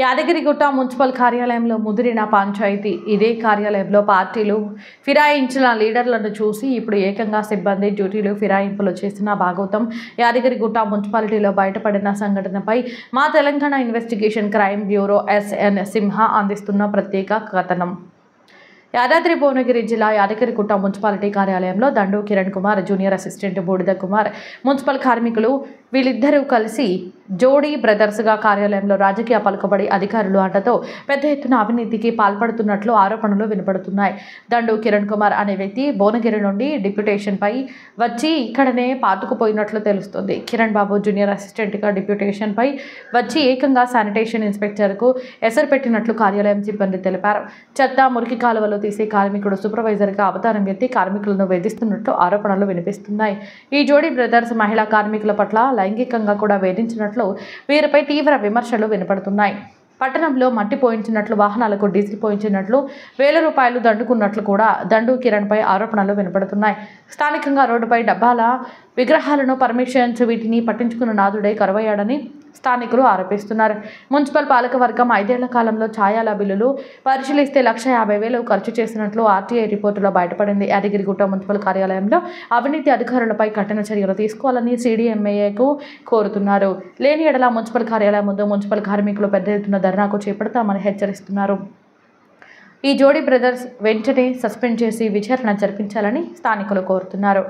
Yadagirigutta municipal కార్యాలయంలో ముదిరిన పంచాయతీ. ఇదే కార్యాలయంలో పార్టీలు ఫిరాయించిన లీడర్లను చూసి ఇప్పుడు ఏకంగా సిబ్బంది డ్యూటీలు ఫిరాయింపులు చేసిన భాగవతం యాదగిరిగుట్ట మున్సిపాలిటీలో బయటపడిన సంఘటనపై మా Telangana investigation crime bureau SN Simha అందిస్తున్న ప్రత్యేక కథనం. యాదాద్రి భువనగిరి జిల్లా యాదగిరిగుట్ట మున్సిపాలిటీ కార్యాలయంలో దండు కిరణ్ కుమార్, జూనియర్ అసిస్టెంట్ బూడిద కుమార్, మున్సిపల్ కార్మికులు వీళ్ళిద్దరూ కలిసి జోడీ బ్రదర్స్గా కార్యాలయంలో రాజకీయ పలుకుబడి అధికారులు అంటతో పెద్ద ఎత్తున అవినీతికి పాల్పడుతున్నట్లు ఆరోపణలు వినపడుతున్నాయి. దండు కిరణ్ కుమార్ అనే వ్యక్తి భువనగిరి నుండి డిప్యూటేషన్పై వచ్చి ఇక్కడనే పాతుకుపోయినట్లు తెలుస్తుంది. కిరణ్ బాబు జూనియర్ అసిస్టెంట్గా డిప్యూటేషన్పై వచ్చి ఏకంగా శానిటేషన్ ఇన్స్పెక్టర్కు ఎసరు పెట్టినట్లు కార్యాలయం సిబ్బంది తెలిపారు. చెత్త మురికి కాలువలు తీసే కార్మికుడు సూపర్వైజర్గా అవతారం ఎత్తి కార్మికులను వేధిస్తున్నట్లు ఆరోపణలు వినిపిస్తున్నాయి. ఈ జోడీ బ్రదర్స్ మహిళా కార్మికుల పట్ల లైంగికంగా కూడా వేధించినట్లు వీరిపై తీవ్ర విమర్శలు వినపడుతున్నాయి. పట్టణంలో మట్టి పోయించినట్లు, వాహనాలకు డీజిల్ పోయించినట్లు, ₹1000 దండుకున్నట్లు కూడా దండు కిరణ్పై ఆరోపణలు వినపడుతున్నాయి. స్థానికంగా రోడ్డుపై డబ్బాల విగ్రహాలను పర్మిషన్స్ వీటిని పట్టించుకున్న నాదుడే కరువయ్యాడని స్థానికులు ఆరోపిస్తున్నారు. మున్సిపల్ పాలకవర్గం 5 ఏళ్ల కాలంలో ఛాయాల బిల్లులు పరిశీలిస్తే ₹150,000 ఖర్చు చేసినట్లు ఆర్టీఐ రిపోర్టులో బయటపడింది. యాదగిరిగుట్ట మున్సిపల్ కార్యాలయంలో అవినీతి అధికారులపై కఠిన చర్యలు తీసుకోవాలని సీడీఎంఏకు కోరుతున్నారు. లేని ఎడల మున్సిపల్ కార్యాలయం ముందు మున్సిపల్ కార్మికులు పెద్ద ఎత్తున ధర్నాకు చేపడతామని హెచ్చరిస్తున్నారు. ఈ జోడీ బ్రదర్స్ వెంటనే సస్పెండ్ చేసి విచారణ జరిపించాలని స్థానికులు కోరుతున్నారు.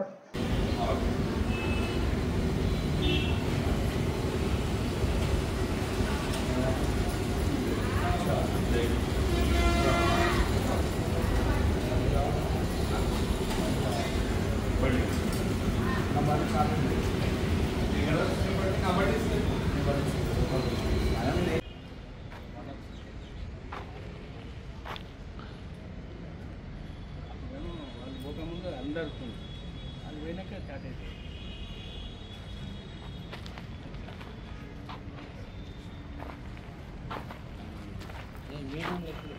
అందరు అది వెనక స్టార్ట్ అవుతుంది. మీడియం లెక్కలు